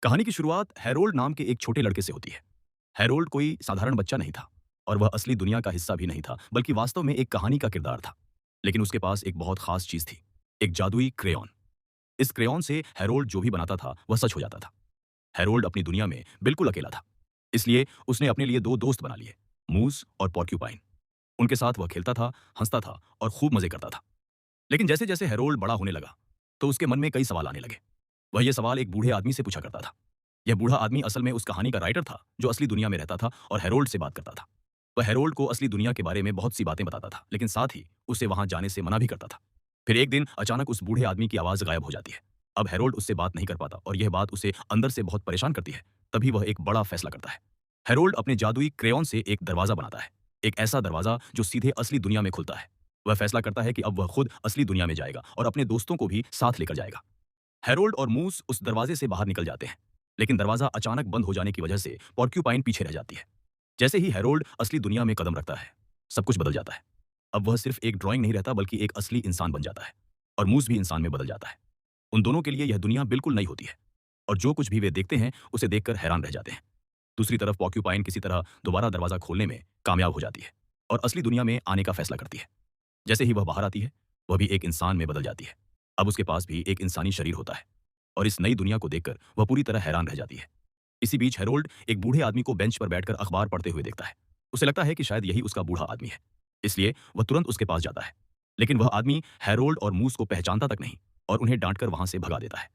कहानी की शुरुआत हैरोल्ड नाम के एक छोटे लड़के से होती है। हैरोल्ड कोई साधारण बच्चा नहीं था और वह असली दुनिया का हिस्सा भी नहीं था, बल्कि वास्तव में एक कहानी का किरदार था। लेकिन उसके पास एक बहुत खास चीज थी, एक जादुई क्रेयॉन। इस क्रेयॉन से हैरोल्ड जो भी बनाता था वह सच हो जाता था। हैरोल्ड अपनी दुनिया में बिल्कुल अकेला था। इसलिए उसने अपने लिए दो दोस्त बना लिए, मूस और पॉर्क्यूपाइन। उनके साथ वह खेलता था, हंसता था और खूब मजे करता था। लेकिन जैसे जैसे हैरोल्ड बड़ा होने लगा, तो उसके मन में कई सवाल आने लगे। वह ये सवाल एक बूढ़े आदमी से पूछा करता था। यह बूढ़ा आदमी असल में उस कहानी का राइटर था जो असली दुनिया में रहता था और हैरोल्ड से बात करता था। वह हैरोल्ड को असली दुनिया के बारे में बहुत सी बातें बताता था, लेकिन साथ ही उसे वहां जाने से मना भी करता था। फिर एक दिन अचानक उस बूढ़े आदमी की आवाज गायब हो जाती है। अब हैरोल्ड उससे बात नहीं कर पाता और यह बात उसे अंदर से बहुत परेशान करती है। तभी वह एक बड़ा फैसला करता है। हैरोल्ड अपने जादुई क्रेयॉन से एक दरवाजा बनाता है, एक ऐसा दरवाजा जो सीधे असली दुनिया में खुलता है। वह फैसला करता है कि अब वह खुद असली दुनिया में जाएगा और अपने दोस्तों को भी साथ लेकर जाएगा। हैरोल्ड और मूस उस दरवाजे से बाहर निकल जाते हैं, लेकिन दरवाजा अचानक बंद हो जाने की वजह से पॉर्क्यूपाइन पीछे रह जाती है। जैसे ही हैरोल्ड असली दुनिया में कदम रखता है, सब कुछ बदल जाता है। अब वह सिर्फ एक ड्राइंग नहीं रहता, बल्कि एक असली इंसान बन जाता है। और मूस भी इंसान में बदल जाता है। उन दोनों के लिए यह दुनिया बिल्कुल नई होती है और जो कुछ भी वे देखते हैं उसे देखकर हैरान रह जाते हैं। दूसरी तरफ पॉर्क्यूपाइन किसी तरह दोबारा दरवाजा खोलने में कामयाब हो जाती है और असली दुनिया में आने का फैसला करती है। जैसे ही वह बाहर आती है, वह भी एक इंसान में बदल जाती है। अब उसके पास भी एक इंसानी शरीर होता है और इस नई दुनिया को देखकर वह पूरी तरह हैरान रह जाती है। इसी बीच हैरोल्ड एक बूढ़े आदमी को बेंच पर बैठकर अखबार पढ़ते हुए देखता है। उसे लगता है कि शायद यही उसका बूढ़ा आदमी है, इसलिए वह तुरंत उसके पास जाता है। लेकिन वह आदमी हैरोल्ड और मूस को पहचानता तक नहीं और उन्हें डांटकर वहां से भगा देता है।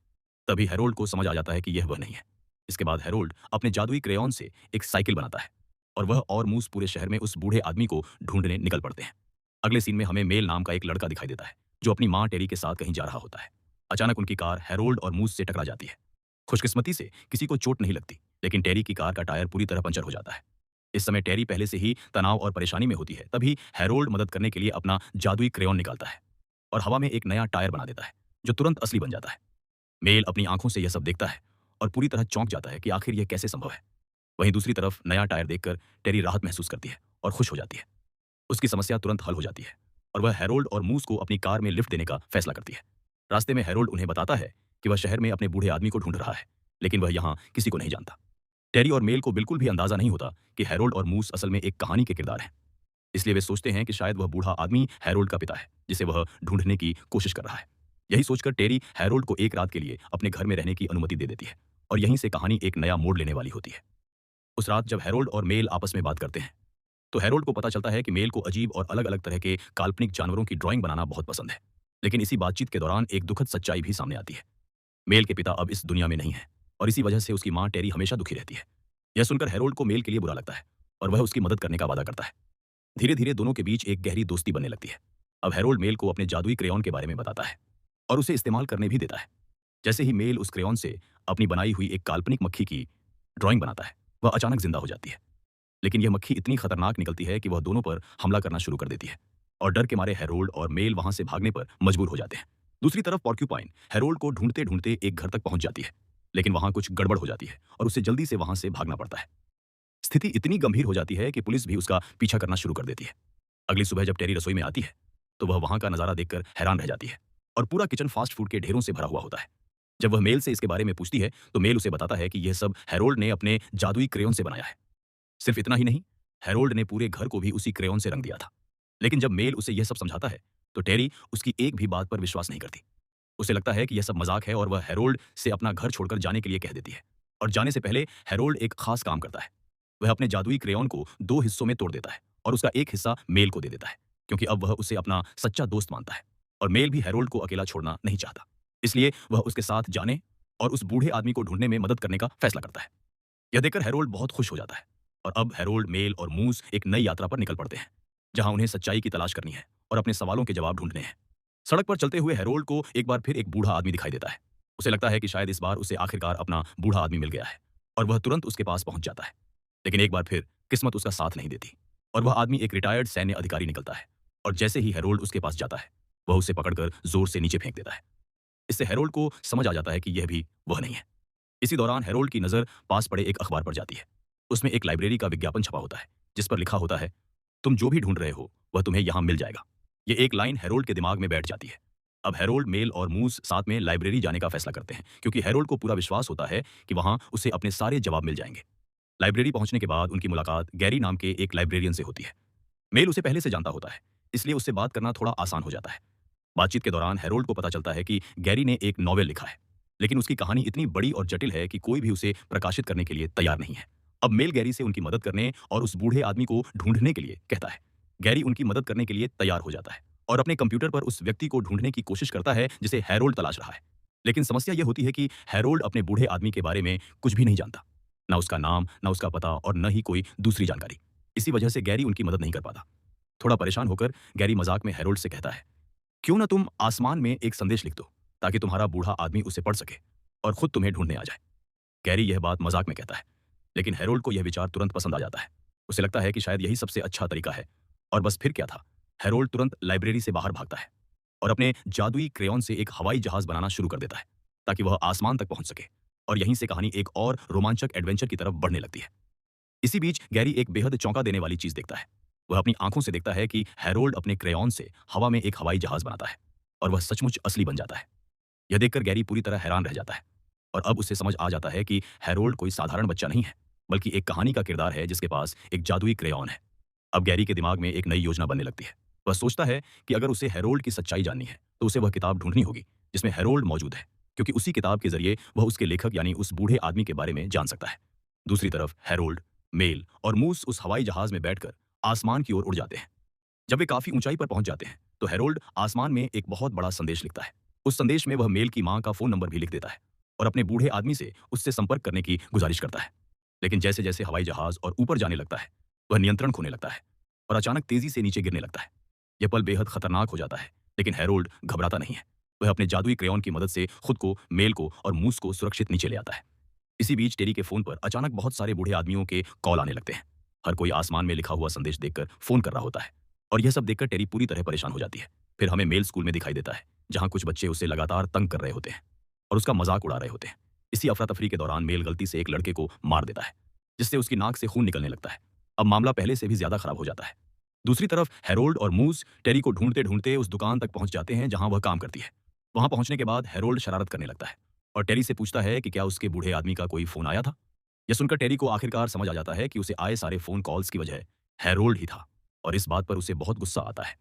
तभी हैरोल्ड को समझ आ जाता है कि यह वह नहीं है। इसके बाद हैरोल्ड अपने जादुई क्रेयॉन से एक साइकिल बनाता है और वह और मूस पूरे शहर में उस बूढ़े आदमी को ढूंढने निकल पड़ते हैं। अगले सीन में हमें मेल नाम का एक लड़का दिखाई देता है जो अपनी माँ टेरी के साथ कहीं जा रहा होता है। अचानक उनकी कार हैरोल्ड और मूस से टकरा जाती है। खुशकिस्मती से किसी को चोट नहीं लगती, लेकिन टेरी की कार का टायर पूरी तरह पंचर हो जाता है। इस समय टेरी पहले से ही तनाव और परेशानी में होती है। तभी हैरोल्ड मदद करने के लिए अपना जादुई क्रेयॉन निकालता है और हवा में एक नया टायर बना देता है जो तुरंत असली बन जाता है। मेल अपनी आंखों से यह सब देखता है और पूरी तरह चौंक जाता है कि आखिर यह कैसे संभव है। वहीं दूसरी तरफ नया टायर देखकर टेरी राहत महसूस करती है और खुश हो जाती है। उसकी समस्या तुरंत हल हो जाती है और वह हैरोल्ड और मूस को अपनी कार में लिफ्ट देने का फैसला करती है। रास्ते में हैरोल्ड उन्हें बताता है कि वह शहर में अपने बूढ़े आदमी को ढूंढ रहा है, लेकिन वह यहाँ किसी को नहीं जानता। टेरी और मेल को बिल्कुल भी अंदाजा नहीं होता कि हैरोल्ड और मूस असल में एक कहानी के किरदार हैं। इसलिए वे सोचते हैं कि शायद वह बूढ़ा आदमी हैरोल्ड का पिता है, जिसे वह ढूंढने की कोशिश कर रहा है। यही सोचकर टेरी हैरोल्ड को एक रात के लिए अपने घर में रहने की अनुमति दे देती है और यहीं से कहानी एक नया मोड़ लेने वाली होती है। उस रात जब हैरोल्ड और मेल आपस में बात करते हैं, तो हैरोल्ड को पता चलता है कि मेल को अजीब और अलग अलग तरह के काल्पनिक जानवरों की ड्राइंग बनाना बहुत पसंद है। लेकिन इसी बातचीत के दौरान एक दुखद सच्चाई भी सामने आती है। मेल के पिता अब इस दुनिया में नहीं है और इसी वजह से उसकी माँ टेरी हमेशा दुखी रहती है। यह सुनकर हैरोल्ड को मेल के लिए बुरा लगता है और वह उसकी मदद करने का वादा करता है। धीरे धीरे दोनों के बीच एक गहरी दोस्ती बनने लगती है। अब हैरोल्ड मेल को अपने जादुई क्रेयॉन के बारे में बताता है और उसे इस्तेमाल करने भी देता है। जैसे ही मेल उस क्रेयॉन से अपनी बनाई हुई एक काल्पनिक मक्खी की ड्राइंग बनाता है, वह अचानक जिंदा हो जाती है। लेकिन यह मक्खी इतनी खतरनाक निकलती है कि वह दोनों पर हमला करना शुरू कर देती है और डर के मारे हैरोल्ड और मेल वहां से भागने पर मजबूर हो जाते हैं। दूसरी तरफ पॉर्क्यूपाइन हैरोल्ड को ढूंढते ढूंढते एक घर तक पहुंच जाती है, लेकिन वहां कुछ गड़बड़ हो जाती है और उसे जल्दी से वहां से भागना पड़ता है। स्थिति इतनी गंभीर हो जाती है कि पुलिस भी उसका पीछा करना शुरू कर देती है। अगली सुबह जब टेरी रसोई में आती है, तो वह वहां का नजारा देखकर हैरान रह जाती है और पूरा किचन फास्ट फूड के ढेरों से भरा हुआ होता है। जब वह मेल से इसके बारे में पूछती है, तो मेल उसे बताता है कि यह सब हैरोल्ड ने अपने जादुई क्रेयॉन से बनाया है। सिर्फ इतना ही नहीं, हैरोल्ड ने पूरे घर को भी उसी क्रेयॉन से रंग दिया था। लेकिन जब मेल उसे यह सब समझाता है, तो टेरी उसकी एक भी बात पर विश्वास नहीं करती। उसे लगता है कि यह सब मजाक है और वह हैरोल्ड से अपना घर छोड़कर जाने के लिए कह देती है। और जाने से पहले हैरोल्ड एक खास काम करता है। वह अपने जादुई क्रेयॉन को दो हिस्सों में तोड़ देता है और उसका एक हिस्सा मेल को दे देता है, क्योंकि अब वह उसे अपना सच्चा दोस्त मानता है और मेल भी हैरोल्ड को अकेला छोड़ना नहीं चाहता। इसलिए वह उसके साथ जाने और उस बूढ़े आदमी को ढूंढने में मदद करने का फैसला करता है। यह देखकर हैरोल्ड बहुत खुश हो जाता है और अब हैरोल्ड, मेल और मूस एक नई यात्रा पर निकल पड़ते हैं, जहां उन्हें सच्चाई की तलाश करनी है और अपने सवालों के जवाब ढूंढने हैं। सड़क पर चलते हुए हैरोल्ड को एक बार फिर एक बूढ़ा आदमी दिखाई देता है। उसे लगता है कि शायद इस बार उसे आखिरकार अपना बूढ़ा आदमी मिल गया है और वह तुरंत उसके पास पहुंच जाता है। लेकिन एक बार फिर किस्मत उसका साथ नहीं देती और वह आदमी एक रिटायर्ड सैन्य अधिकारी निकलता है और जैसे ही हैरोल्ड उसके पास जाता है, वह उसे पकड़कर जोर से नीचे फेंक देता है। इससे हैरोल्ड को समझ आ जाता है कि यह भी वह नहीं है। इसी दौरान हैरोल्ड की नज़र पास पड़े एक अखबार पर जाती है। उसमें एक लाइब्रेरी का विज्ञापन छपा होता है, जिस पर लिखा होता है, तुम जो भी ढूंढ रहे हो वह तुम्हें यहां मिल जाएगा। ये एक लाइन हैरोल्ड के दिमाग में बैठ जाती है अब हैरोल्ड, मेल और मूस साथ में लाइब्रेरी जाने का फैसला करते हैं क्योंकि हैरोल्ड को पूरा विश्वास होता है कि वहां उसे अपने सारे जवाब मिल जाएंगे। लाइब्रेरी पहुंचने के बाद उनकी मुलाकात गैरी नाम के एक लाइब्रेरियन से होती है। मेल उसे पहले से जानता होता है, इसलिए उससे बात करना थोड़ा आसान हो जाता है। बातचीत के दौरान हैरोल्ड को पता चलता है कि गैरी ने एक नॉवेल लिखा है, लेकिन उसकी कहानी इतनी बड़ी और जटिल है कि कोई भी उसे प्रकाशित करने के लिए तैयार नहीं है। अब मेल गैरी से उनकी मदद करने और उस बूढ़े आदमी को ढूंढने के लिए कहता है। गैरी उनकी मदद करने के लिए तैयार हो जाता है और अपने कंप्यूटर पर उस व्यक्ति को ढूंढने की कोशिश करता है जिसे हैरोल्ड तलाश रहा है। लेकिन समस्या यह होती है कि हैरोल्ड अपने बूढ़े आदमी के बारे में कुछ भी नहीं जानता, ना उसका नाम, ना उसका पता और न ही कोई दूसरी जानकारी। इसी वजह से गैरी उनकी मदद नहीं कर पाता। थोड़ा परेशान होकर गैरी मजाक में हैरोल्ड से कहता है, क्यों ना तुम आसमान में एक संदेश लिख दो ताकि तुम्हारा बूढ़ा आदमी उसे पढ़ सके और खुद तुम्हें ढूंढने आ जाए। गैरी यह बात मजाक में कहता है, लेकिन हैरोल्ड को यह विचार तुरंत पसंद आ जाता है। उसे लगता है कि शायद यही सबसे अच्छा तरीका है। और बस फिर क्या था, हैरोल्ड तुरंत लाइब्रेरी से बाहर भागता है और अपने जादुई क्रेयॉन से एक हवाई जहाज बनाना शुरू कर देता है ताकि वह आसमान तक पहुंच सके। और यहीं से कहानी एक और रोमांचक एडवेंचर की तरफ बढ़ने लगती है। इसी बीच गैरी एक बेहद चौंका देने वाली चीज देखता है। वह अपनी आंखों से देखता है कि हैरोल्ड अपने क्रेयॉन से हवा में एक हवाई जहाज बनाता है और वह सचमुच असली बन जाता है। यह देखकर गैरी पूरी तरह हैरान रह जाता है और अब उसे समझ आ जाता है कि हैरोल्ड कोई साधारण बच्चा नहीं है, बल्कि एक कहानी का किरदार है जिसके पास एक जादुई क्रेयॉन है। अब गैरी के दिमाग में एक नई योजना बनने लगती है। वह सोचता है कि अगर उसे हैरोल्ड की सच्चाई जाननी है तो उसे वह किताब ढूंढनी होगी जिसमें हैरोल्ड मौजूद है, क्योंकि उसी किताब के जरिए वह उसके लेखक यानी उस बूढ़े आदमी के बारे में जान सकता है। दूसरी तरफ हैरोल्ड, मेल और मूस उस हवाई जहाज में बैठकर आसमान की ओर उड़ जाते हैं। जब वे काफी ऊंचाई पर पहुंच जाते हैं तो हैरोल्ड आसमान में एक बहुत बड़ा संदेश लिखता है। उस संदेश में वह मेल की मां का फोन नंबर भी लिख देता है और अपने बूढ़े आदमी से उससे संपर्क करने की गुजारिश करता है। लेकिन जैसे जैसे हवाई जहाज और ऊपर जाने लगता है, वह नियंत्रण खोने लगता है और अचानक तेजी से नीचे गिरने लगता है। यह पल बेहद खतरनाक हो जाता है, लेकिन हैरोल्ड घबराता नहीं है। वह अपने जादुई क्रेयॉन की मदद से खुद को, मेल को और मूस को सुरक्षित नीचे ले आता है। इसी बीच टेरी के फोन पर अचानक बहुत सारे बूढ़े आदमियों के कॉल आने लगते हैं। हर कोई आसमान में लिखा हुआ संदेश देखकर फोन कर रहा होता है और यह सब देखकर टेरी पूरी तरह परेशान हो जाती है। फिर हमें मेल स्कूल में दिखाई देता है जहां कुछ बच्चे उसे लगातार तंग कर रहे होते हैं और उसका मजाक उड़ा रहे होते हैं। इसी अफरा तफरी के दौरान मेल गलती से एक लड़के को मार देता है, जिससे उसकी नाक से खून निकलने लगता है। अब मामला पहले से भी ज्यादा खराब हो जाता है। दूसरी तरफ हैरोल्ड और मूस टेरी को ढूंढते ढूंढते उस दुकान तक पहुंच जाते हैं जहां वह काम करती है। वहां पहुंचने के बाद हैरोल्ड शरारत करने लगता है और टेरी से पूछता है कि क्या उसके बूढ़े आदमी का कोई फोन आया था। यह सुनकर टेरी को आखिरकार समझ आ जाता है कि उसे आए सारे फोन कॉल्स की वजह हैरोल्ड ही था और इस बात पर उसे बहुत गुस्सा आता है।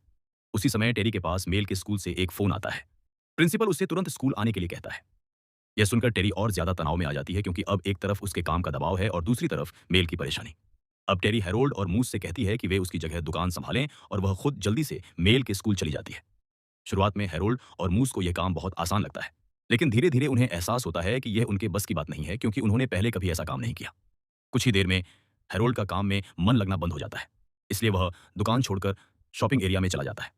उसी समय टेरी के पास मेल के स्कूल से एक फोन आता है। प्रिंसिपल उससे तुरंत स्कूल आने के लिए कहता है। यह सुनकर टेरी और ज्यादा तनाव में आ जाती है क्योंकि अब एक तरफ उसके काम का दबाव है और दूसरी तरफ मेल की परेशानी। अब टेरी हैरोल्ड और मूस से कहती है कि वे उसकी जगह दुकान संभालें और वह खुद जल्दी से मेल के स्कूल चली जाती है। शुरुआत में हैरोल्ड और मूस को यह काम बहुत आसान लगता है, लेकिन धीरे धीरे उन्हें एहसास होता है कि यह उनके बस की बात नहीं है क्योंकि उन्होंने पहले कभी ऐसा काम नहीं किया। कुछ ही देर में हैरोल्ड का काम में मन लगना बंद हो जाता है, इसलिए वह दुकान छोड़कर शॉपिंग एरिया में चला जाता है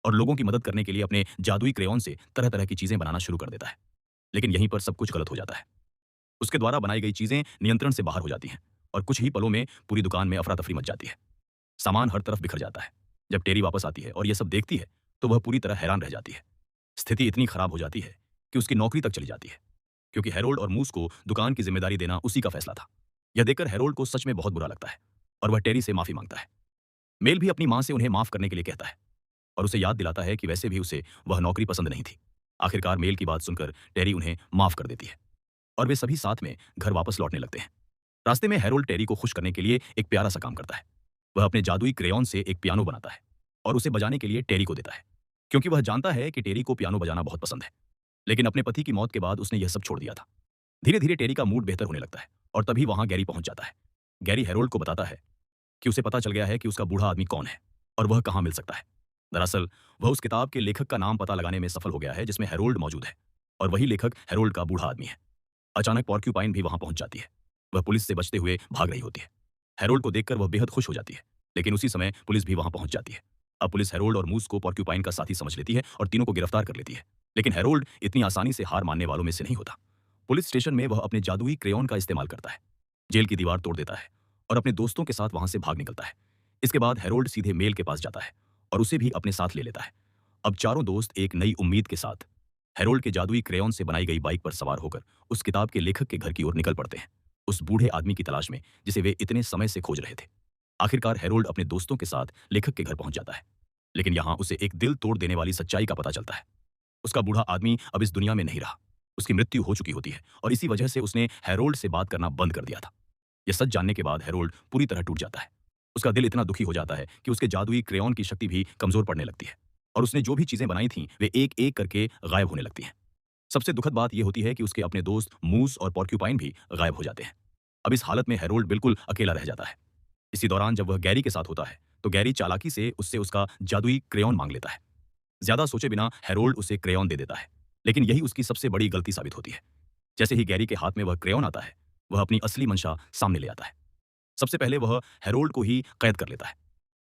और लोगों की मदद करने के लिए अपने जादुई क्रेयॉन से तरह तरह की चीजें बनाना शुरू कर देता है। लेकिन यहीं पर सब कुछ गलत हो जाता है। उसके द्वारा बनाई गई चीजें नियंत्रण से बाहर हो जाती हैं और कुछ ही पलों में पूरी दुकान में अफरा तफरी मच जाती है। सामान हर तरफ बिखर जाता है। जब टेरी वापस आती है और यह सब देखती है तो वह पूरी तरह हैरान रह जाती है। स्थिति इतनी खराब हो जाती है कि उसकी नौकरी तक चली जाती है, क्योंकि हैरोल्ड और मूस को दुकान की जिम्मेदारी देना उसी का फैसला था। यह देखकर हैरोल्ड को सच में बहुत बुरा लगता है और वह टेरी से माफी मांगता है। मेल भी अपनी मां से उन्हें माफ करने के लिए कहता है और उसे याद दिलाता है कि वैसे भी उसे वह नौकरी पसंद नहीं थी। आखिरकार मेल की बात सुनकर टेरी उन्हें माफ कर देती है और वे सभी साथ में घर वापस लौटने लगते हैं। रास्ते में हैरोल्ड टेरी को खुश करने के लिए एक प्यारा सा काम करता है। वह अपने जादुई क्रेयॉन से एक पियानो बनाता है और उसे बजाने के लिए टेरी को देता है, क्योंकि वह जानता है कि टेरी को पियानो बजाना बहुत पसंद है। लेकिन अपने पति की मौत के बाद उसने यह सब छोड़ दिया था। धीरे धीरे टेरी का मूड बेहतर होने लगता है और तभी वहां गैरी पहुंच जाता है। गैरी हैरोल्ड को बताता है कि उसे पता चल गया है कि उसका बूढ़ा आदमी कौन है और वह कहां मिल सकता है। दरअसल वह उस किताब के लेखक का नाम पता लगाने में सफल हो गया है जिसमें हैरोल्ड मौजूद है और वही लेखक हैरोल्ड का बूढ़ा आदमी है। अचानक पॉर्क्यूपाइन भी वहां पहुंच जाती है। वह पुलिस से बचते हुए भाग रही होती है। हैरोल्ड को देखकर वह बेहद खुश हो जाती है, लेकिन उसी समय पुलिस भी वहां पहुंच जाती है। अब पुलिस हैरोल्ड और मूस को पॉर्क्यूपाइन का साथी समझ लेती है और तीनों को गिरफ्तार कर लेती है। लेकिन हैरोल्ड इतनी आसानी से हार मानने वालों में से नहीं होता। पुलिस स्टेशन में वह अपने जादुई क्रेयॉन का इस्तेमाल करता है, जेल की दीवार तोड़ देता है और अपने दोस्तों के साथ वहां से भाग निकलता है। इसके बाद हैरोल्ड सीधे मेल के पास जाता है और उसे भी अपने साथ ले लेता है। अब चारों दोस्त एक नई उम्मीद के साथ हैरोल्ड के जादुई क्रेयॉन से बनाई गई बाइक पर सवार होकर उस किताब के लेखक के घर की ओर निकल पड़ते हैं, उस बूढ़े आदमी की तलाश में जिसे वे इतने समय से खोज रहे थे। आखिरकार हैरोल्ड अपने दोस्तों के साथ लेखक के घर पहुंच जाता है, लेकिन यहां उसे एक दिल तोड़ देने वाली सच्चाई का पता चलता है। उसका बूढ़ा आदमी अब इस दुनिया में नहीं रहा। उसकी मृत्यु हो चुकी होती है और इसी वजह से उसने हैरोल्ड से बात करना बंद कर दिया था। यह सच जानने के बाद हैरोल्ड पूरी तरह टूट जाता है। उसका दिल इतना दुखी हो जाता है कि उसके जादुई क्रेयॉन की शक्ति भी कमजोर पड़ने लगती है और उसने जो भी चीजें बनाई थीं वे एक एक करके गायब होने लगती हैं। सबसे दुखद बात यह होती है कि उसके अपने दोस्त मूस और पॉर्क्यूपाइन भी गायब हो जाते हैं। अब इस हालत में हैरोल्ड बिल्कुल अकेला रह जाता है। इसी दौरान जब वह गैरी के साथ होता है तो गैरी चालाकी से उससे उसका जादुई क्रेयॉन मांग लेता है। ज्यादा सोचे बिना हैरोल्ड उसे क्रेयॉन दे देता है, लेकिन यही उसकी सबसे बड़ी गलती साबित होती है। जैसे ही गैरी के हाथ में वह क्रेयॉन आता है, वह अपनी असली मंशा सामने ले आता है। सबसे पहले वह हैरोल्ड को ही कैद कर लेता है।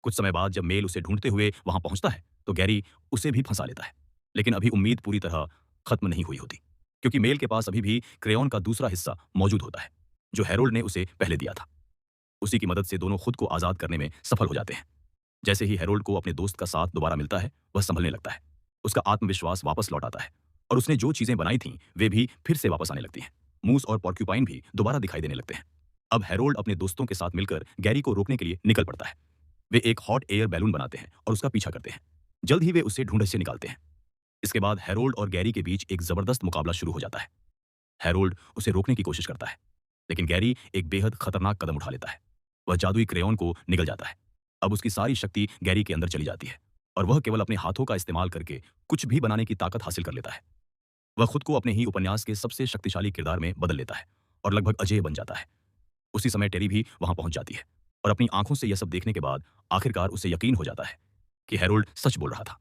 कुछ समय बाद जब मेल उसे ढूंढते हुए वहां पहुंचता है तो गैरी उसे भी फंसा लेता है। लेकिन अभी उम्मीद पूरी तरह खत्म नहीं हुई होती, क्योंकि मेल के पास अभी भी क्रेयॉन का दूसरा हिस्सा मौजूद होता है जो हैरोल्ड ने उसे पहले दिया था। उसी की मदद से दोनों खुद को आजाद करने में सफल हो जाते हैं। जैसे ही हैरोल्ड को अपने दोस्त का साथ दोबारा मिलता है, वह संभलने लगता है। उसका आत्मविश्वास वापस लौट आता है और उसने जो चीजें बनाई थीं वे भी फिर से वापस आने लगती हैं। मूस और पॉर्क्यूपाइन भी दोबारा दिखाई देने लगते हैं। अब हैरोल्ड अपने दोस्तों के साथ मिलकर गैरी को रोकने के लिए निकल पड़ता है। वे एक हॉट एयर बैलून बनाते हैं और उसका पीछा करते हैं। जल्द ही वे उसे ढूंढ से निकालते हैं। इसके बाद हैरोल्ड और गैरी के बीच एक जबरदस्त मुकाबला शुरू हो जाता है। हैरोल्ड उसे रोकने की कोशिश करता है, लेकिन गैरी एक बेहद खतरनाक कदम उठा लेता है। वह जादुई क्रेयॉन को निगल जाता है। अब उसकी सारी शक्ति गैरी के अंदर चली जाती है और वह केवल अपने हाथों का इस्तेमाल करके कुछ भी बनाने की ताकत हासिल कर लेता है। वह खुद को अपने ही उपन्यास के सबसे शक्तिशाली किरदार में बदल लेता है और लगभग अजेय बन जाता है। उसी समय टेरी भी वहां पहुंच जाती है और अपनी आंखों से यह सब देखने के बाद आखिरकार उसे यकीन हो जाता है कि हैरोल्ड सच बोल रहा था।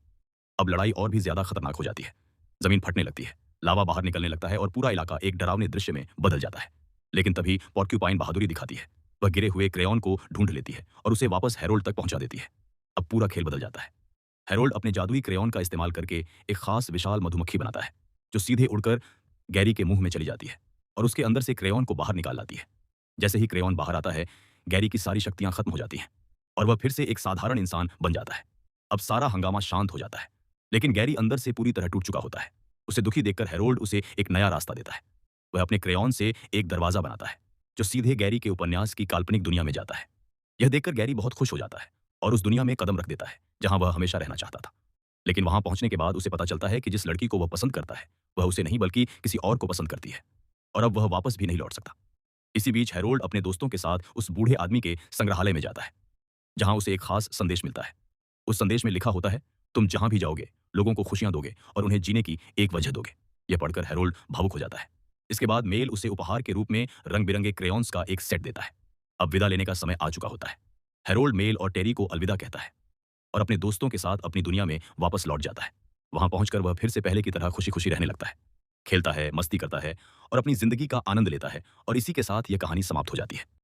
अब लड़ाई और भी ज्यादा खतरनाक हो जाती है। जमीन फटने लगती है, लावा बाहर निकलने लगता है और पूरा इलाका एक डरावने दृश्य में बदल जाता है। लेकिन तभी पॉर्क्यूपाइन बहादुरी दिखाती है। वह गिरे हुए क्रेयॉन को ढूंढ लेती है और उसे वापस हैरोल्ड तक पहुंचा देती है। अब पूरा खेल बदल जाता है। हैरोल्ड अपने जादुई क्रेयॉन का इस्तेमाल करके एक खास विशाल मधुमक्खी बनाता है जो सीधे उड़कर गैरी के मुंह में चली जाती है और उसके अंदर से क्रेयॉन को बाहर निकाल लाती है। जैसे ही क्रेयॉन बाहर आता है, गैरी की सारी शक्तियां खत्म हो जाती हैं और वह फिर से एक साधारण इंसान बन जाता है। अब सारा हंगामा शांत हो जाता है, लेकिन गैरी अंदर से पूरी तरह टूट चुका होता है। उसे दुखी देखकर हैरोल्ड उसे एक नया रास्ता देता है। वह अपने क्रेयॉन से एक दरवाजा बनाता है जो सीधे गैरी के उपन्यास की काल्पनिक दुनिया में जाता है। यह देखकर गैरी बहुत खुश हो जाता है और उस दुनिया में कदम रख देता है जहां वह हमेशा रहना चाहता था। लेकिन वहां पहुंचने के बाद उसे पता चलता है कि जिस लड़की को वह पसंद करता है वह उसे नहीं बल्कि किसी और को पसंद करती है और अब वह वापस भी नहीं लौट सकता। इसी बीच हैरोल्ड अपने दोस्तों के साथ उस बूढ़े आदमी के संग्रहालय में जाता है जहां उसे एक खास संदेश मिलता है। उस संदेश में लिखा होता है, तुम जहां भी जाओगे लोगों को खुशियां दोगे और उन्हें जीने की एक वजह दोगे। यह पढ़कर हैरोल्ड भावुक हो जाता है। इसके बाद मेल उसे उपहार के रूप में रंग बिरंगे क्रेयॉन्स का एक सेट देता है। अब विदा लेने का समय आ चुका होता है। हैरोल्ड मेल और टेरी को अलविदा कहता है और अपने दोस्तों के साथ अपनी दुनिया में वापस लौट जाता है। वहां पहुंचकर वह फिर से पहले की तरह खुशी खुशी रहने लगता है, खेलता है, मस्ती करता है और अपनी जिंदगी का आनंद लेता है। और इसी के साथ यह कहानी समाप्त हो जाती है।